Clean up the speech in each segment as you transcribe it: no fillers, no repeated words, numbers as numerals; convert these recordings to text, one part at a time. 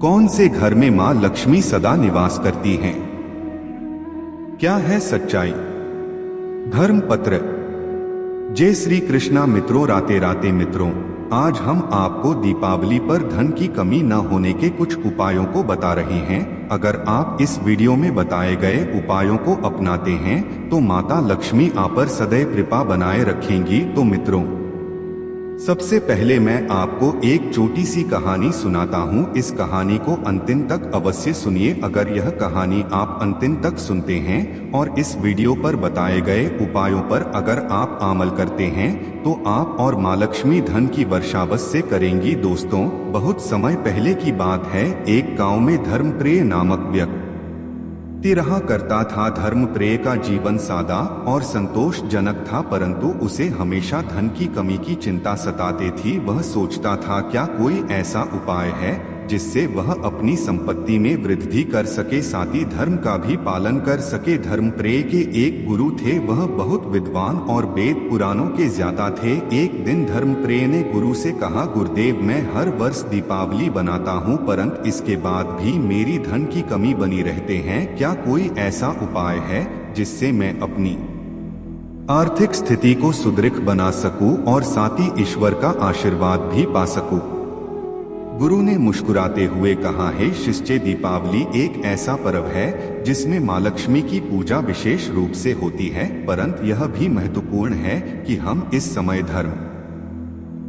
कौन से घर में मां लक्ष्मी सदा निवास करती हैं? क्या है सच्चाई? धर्म पत्र। जय श्री कृष्णा मित्रों, राते राते मित्रों, आज हम आपको दीपावली पर धन की कमी न होने के कुछ उपायों को बता रहे हैं। अगर आप इस वीडियो में बताए गए उपायों को अपनाते हैं तो माता लक्ष्मी आप पर सदैव कृपा बनाए रखेंगी। तो मित्रों, सबसे पहले मैं आपको एक छोटी सी कहानी सुनाता हूँ। इस कहानी को अंतिम तक अवश्य सुनिए। अगर यह कहानी आप अंतिम तक सुनते हैं और इस वीडियो पर बताए गए उपायों पर अगर आप अमल करते हैं तो आप और माँ लक्ष्मी धन की वर्षा अवश्य करेंगी। दोस्तों, बहुत समय पहले की बात है। एक गाँव में धर्मप्रिय नामक व्यक्ति रहा करता था। धर्मप्रिय का जीवन सादा और संतोषजनक था, परंतु उसे हमेशा धन की कमी की चिंता सताती थी। वह सोचता था, क्या कोई ऐसा उपाय है जिससे वह अपनी संपत्ति में वृद्धि कर सके, साथ ही धर्म का भी पालन कर सके। धर्मप्रिय के एक गुरु थे, वह बहुत विद्वान और वेद पुराणों के ज्ञाता थे। एक दिन धर्मप्रिय ने गुरु से कहा, गुरुदेव, मैं हर वर्ष दीपावली बनाता हूँ, परंतु इसके बाद भी मेरी धन की कमी बनी रहते हैं। क्या कोई ऐसा उपाय है जिससे मैं अपनी आर्थिक स्थिति को सुदृढ़ बना सकूं और साथ ही ईश्वर का आशीर्वाद भी पा सकूं? गुरु ने मुस्कुराते हुए कहा, हे शिष्य, दीपावली एक ऐसा पर्व है जिसमें माँ लक्ष्मी की पूजा विशेष रूप से होती है, परंतु यह भी महत्वपूर्ण है कि हम इस समय धर्म,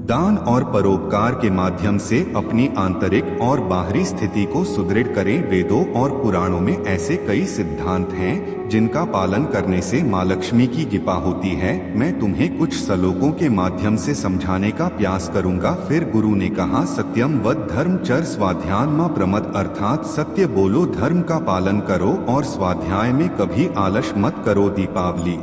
दान और परोपकार के माध्यम से अपनी आंतरिक और बाहरी स्थिति को सुदृढ़ करें। वेदों और पुराणों में ऐसे कई सिद्धांत हैं जिनका पालन करने से माँ लक्ष्मी की कृपा होती है। मैं तुम्हें कुछ श्लोकों के माध्यम से समझाने का प्रयास करूंगा। फिर गुरु ने कहा, सत्यम वद धर्म चर स्वाध्याय मां प्रमद, अर्थात सत्य बोलो, धर्म का पालन करो और स्वाध्याय में कभी आलस मत करो। दीपावली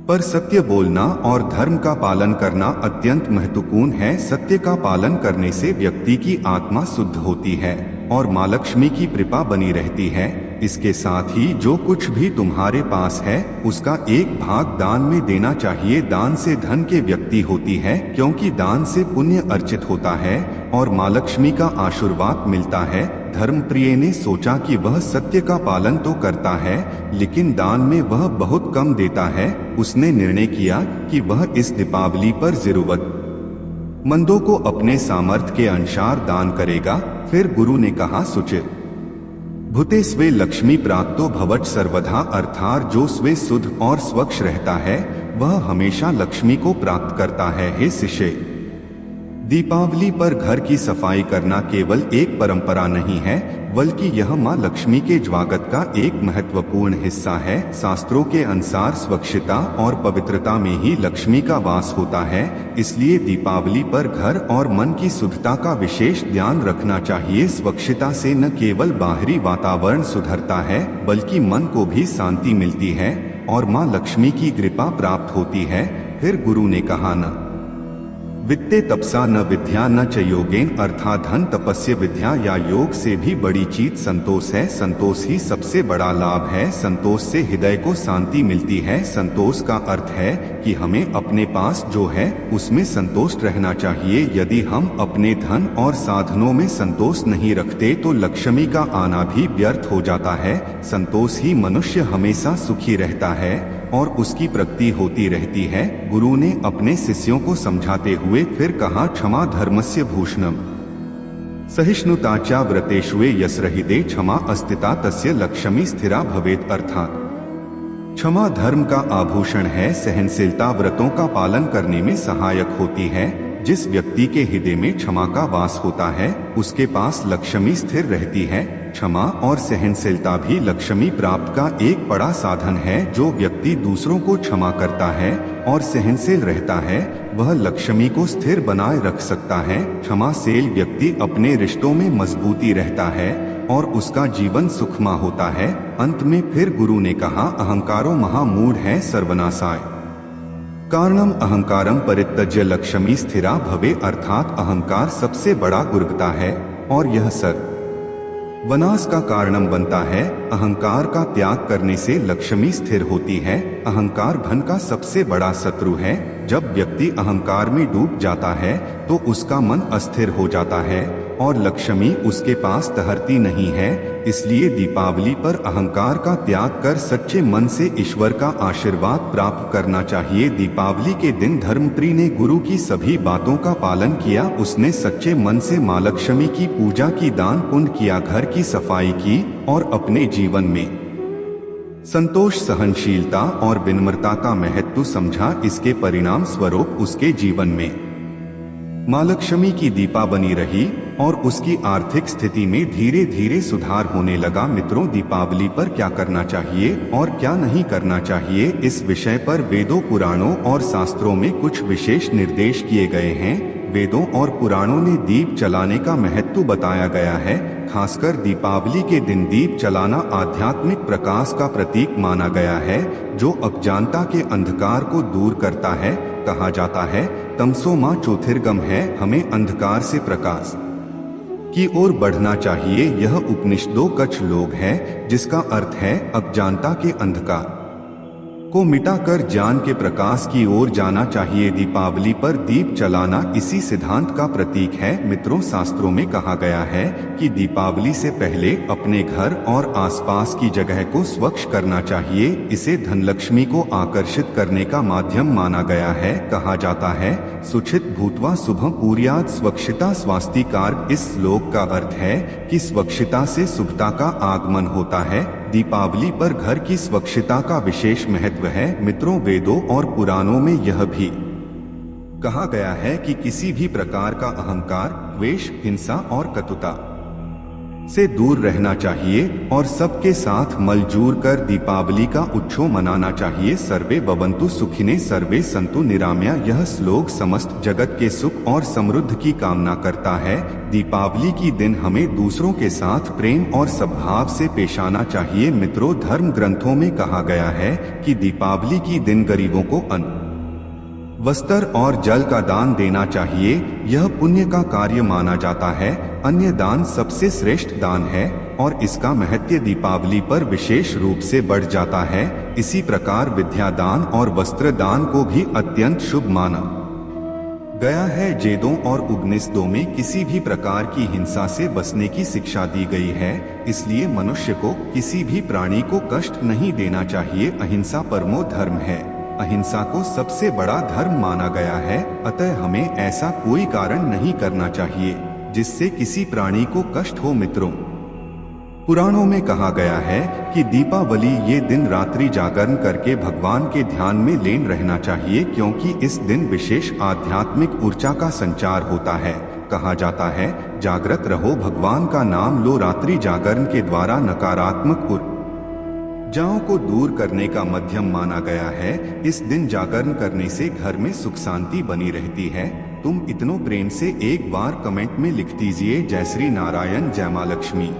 पर सत्य बोलना और धर्म का पालन करना अत्यंत महत्वपूर्ण है। सत्य का पालन करने से व्यक्ति की आत्मा शुद्ध होती है और माँ लक्ष्मी की कृपा बनी रहती है। इसके साथ ही जो कुछ भी तुम्हारे पास है उसका एक भाग दान में देना चाहिए। दान से धन के व्यक्ति होती है, क्योंकि दान से पुण्य अर्जित होता है और माँ लक्ष्मी का आशीर्वाद मिलता है। धर्मप्रिय ने सोचा कि वह सत्य का पालन तो करता है, लेकिन दान में वह बहुत कम देता है। उसने निर्णय किया कि वह इस दीपावली पर जरूरतमंदों को अपने सामर्थ्य के अनुसार दान करेगा। फिर गुरु ने कहा, सुचित भूते स्वे लक्ष्मी प्राप्तो भवत् सर्वदा, अर्थात जो स्वे शुद्ध और स्वच्छ रहता है वह हमेशा लक्ष्मी को प्राप्त करता है। हे शिष्य, दीपावली पर घर की सफाई करना केवल एक परंपरा नहीं है, बल्कि यह मां लक्ष्मी के स्वागत का एक महत्वपूर्ण हिस्सा है। शास्त्रों के अनुसार स्वच्छता और पवित्रता में ही लक्ष्मी का वास होता है, इसलिए दीपावली पर घर और मन की शुद्धता का विशेष ध्यान रखना चाहिए। स्वच्छता से न केवल बाहरी वातावरण सुधरता है, बल्कि मन को भी शांति मिलती है और मां लक्ष्मी की कृपा प्राप्त होती है। फिर गुरु ने कहा, न वित्ते तपसा न विद्या न च योगेन, अर्थात धन, तपस्या, विद्या या योग से भी बड़ी चीज संतोष है। संतोष ही सबसे बड़ा लाभ है। संतोष से हृदय को शांति मिलती है। संतोष का अर्थ है कि हमें अपने पास जो है उसमें संतुष्ट रहना चाहिए। यदि हम अपने धन और साधनों में संतोष नहीं रखते तो लक्ष्मी का आना भी व्यर्थ हो जाता है। संतोष ही मनुष्य हमेशा सुखी रहता है और उसकी प्रगति होती रहती है। गुरु ने अपने शिष्यों को समझाते हुए फिर कहा, क्षमा धर्मस्य भूषणम सहिष्णुता व्रतेषु यस्रहिते क्षमा अस्तिता तस्य लक्ष्मी स्थिरा भवेत्, अर्थात क्षमा धर्म का आभूषण है। सहनशीलता व्रतों का पालन करने में सहायक होती है। जिस व्यक्ति के हृदय में क्षमा का वास होता है उसके पास लक्ष्मी स्थिर रहती है। क्षमा और सहनशीलता भी लक्ष्मी प्राप्त का एक बड़ा साधन है। जो व्यक्ति दूसरों को क्षमा करता है और सहनशील रहता है वह लक्ष्मी को स्थिर बनाए रख सकता है। क्षमाशील व्यक्ति अपने रिश्तों में मजबूती रहता है और उसका जीवन सुखमय होता है। अंत में फिर गुरु ने कहा, अहंकारो महामूढ़ है सर्वनाशाय कारणम अहंकारम परित्यज्य लक्ष्मी स्थिरा भवे, अर्थात अहंकार सबसे बड़ा गुर्गता है और यह सर्वनाश का कारणम बनता है। अहंकार का त्याग करने से लक्ष्मी स्थिर होती है। अहंकार धन का सबसे बड़ा शत्रु है। जब व्यक्ति अहंकार में डूब जाता है तो उसका मन अस्थिर हो जाता है और लक्ष्मी उसके पास ठहरती नहीं है। इसलिए दीपावली पर अहंकार का त्याग कर सच्चे मन से ईश्वर का आशीर्वाद प्राप्त करना चाहिए। दीपावली के दिन धर्मप्री ने गुरु की सभी बातों का पालन किया। उसने सच्चे मन से मां लक्ष्मी की पूजा की, दान पुण्य किया, घर की सफाई की और अपने जीवन में संतोष, सहनशीलता और विनम्रता का महत्व समझा। इसके परिणाम स्वरूप उसके जीवन में मां लक्ष्मी की दीपा बनी रही और उसकी आर्थिक स्थिति में धीरे धीरे सुधार होने लगा। मित्रों, दीपावली पर क्या करना चाहिए और क्या नहीं करना चाहिए, इस विषय पर वेदों, पुराणों और शास्त्रों में कुछ विशेष निर्देश किए गए हैं। वेदों और पुराणों ने दीप जलाने का महत्व बताया गया है। खासकर दीपावली के दिन दीप जलाना आध्यात्मिक प्रकाश का प्रतीक माना गया है, जो अज्ञानता के अंधकार को दूर करता है। कहा जाता है, तमसो मा ज्योतिर्गम है, हमें अंधकार से प्रकाश की ओर बढ़ना चाहिए। यह उपनिषदों का श्लोक है, जिसका अर्थ है अज्ञानता के अंधकार को मिटाकर ज्ञान के प्रकाश की ओर जाना चाहिए। दीपावली पर दीप जलाना इसी सिद्धांत का प्रतीक है। मित्रों, शास्त्रों में कहा गया है कि दीपावली से पहले अपने घर और आसपास की जगह को स्वच्छ करना चाहिए। इसे धनलक्ष्मी को आकर्षित करने का माध्यम माना गया है। कहा जाता है, सुचित भूत्वा शुभम कुर्यात्, स्वच्छता स्वास्तिकार। इस श्लोक का अर्थ है कि स्वच्छता से शुभता का आगमन होता है। दीपावली पर घर की स्वच्छता का विशेष महत्व है। मित्रों, वेदों और पुराणों में यह भी कहा गया है कि किसी भी प्रकार का अहंकार, द्वेष, हिंसा और कटुता से दूर रहना चाहिए और सबके साथ मिलजुल कर दीपावली का उत्सव मनाना चाहिए। सर्वे भवन्तु सुखिने सर्वे सन्तु निरामया। यह श्लोक समस्त जगत के सुख और समृद्धि की कामना करता है। दीपावली की दिन हमें दूसरों के साथ प्रेम और सद्भाव से पेश आना चाहिए। मित्रों, धर्म ग्रंथों में कहा गया है कि दीपावली की दिन गरीबों को अन्न, वस्त्र और जल का दान देना चाहिए। यह पुण्य का कार्य माना जाता है। अन्य दान सबसे श्रेष्ठ दान है और इसका महत्व दीपावली पर विशेष रूप से बढ़ जाता है। इसी प्रकार विद्या दान और वस्त्र दान को भी अत्यंत शुभ माना गया है। वेदों और उपनिषदों में किसी भी प्रकार की हिंसा से बचने की शिक्षा दी गई है। इसलिए मनुष्य को किसी भी प्राणी को कष्ट नहीं देना चाहिए। अहिंसा परमो धर्म है। अहिंसा को सबसे बड़ा धर्म माना गया है। अतः हमें ऐसा कोई कारण नहीं करना चाहिए जिससे किसी प्राणी को कष्ट हो। मित्रों, पुराणों में कहा गया है कि दीपावली ये दिन रात्रि जागरण करके भगवान के ध्यान में लीन रहना चाहिए, क्योंकि इस दिन विशेष आध्यात्मिक ऊर्जा का संचार होता है। कहा जाता है, जागृत रहो, भगवान का नाम लो। रात्रि जागरण के द्वारा नकारात्मक ऊर्जाओं को दूर करने का माध्यम माना गया है। इस दिन जागरण करने से घर में सुख शांति बनी रहती है। तुम इतनों प्रेम से एक बार कमेंट में लिख दीजिए, जय श्री नारायण, जय मां लक्ष्मी।